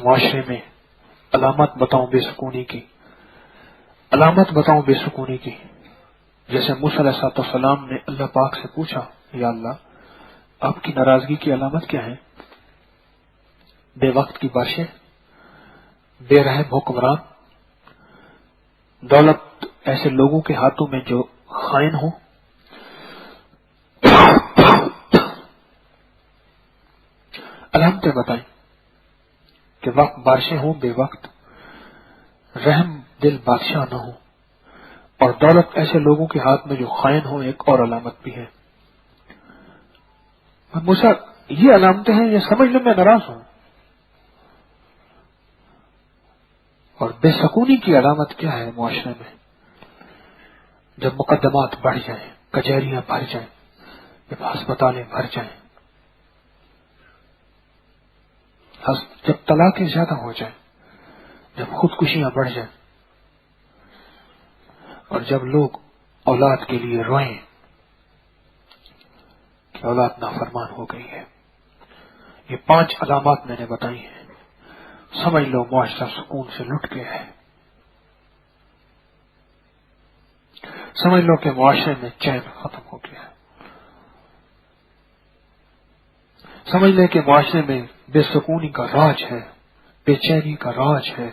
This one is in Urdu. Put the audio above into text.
معاشرے میں علامت بتاؤں بے سکونی کی، علامت بتاؤں بے سکونی کی. جیسے موسیٰ علیہ السلام نے اللہ پاک سے پوچھا، یا اللہ آپ کی ناراضگی کی علامت کیا ہے؟ بے وقت کی بارشیں، بے رحم حکمران، دولت ایسے لوگوں کے ہاتھوں میں جو خائن ہوں. علامتیں بتائیں کہ وقت بارشیں ہوں بے وقت، رحم دل بادشاہ نہ ہو، اور دولت ایسے لوگوں کے ہاتھ میں جو خائن ہوں. ایک اور علامت بھی ہے. موسیٰ یہ علامتیں ہیں، یہ سمجھ لو میں ناراض ہوں. اور بے سکونی کی علامت کیا ہے معاشرے میں؟ جب مقدمات بڑھ جائیں، کچہریاں بھر جائیں، جب ہسپتالیں بھر جائیں، جب طلاقیں زیادہ ہو جائیں، جب خودکشیاں بڑھ جائیں، اور جب لوگ اولاد کے لیے روئیں کہ اولاد نافرمان ہو گئی ہے. یہ 5 علامات میں نے بتائی ہیں. سمجھ لو معاشرہ سکون سے لٹ گیا ہے. سمجھ لو کہ معاشرے میں چین ختم ہو گیا ہے. سمجھ لیں کہ معاشرے میں بے سکونی کا راج ہے، بے چینی کا راج ہے.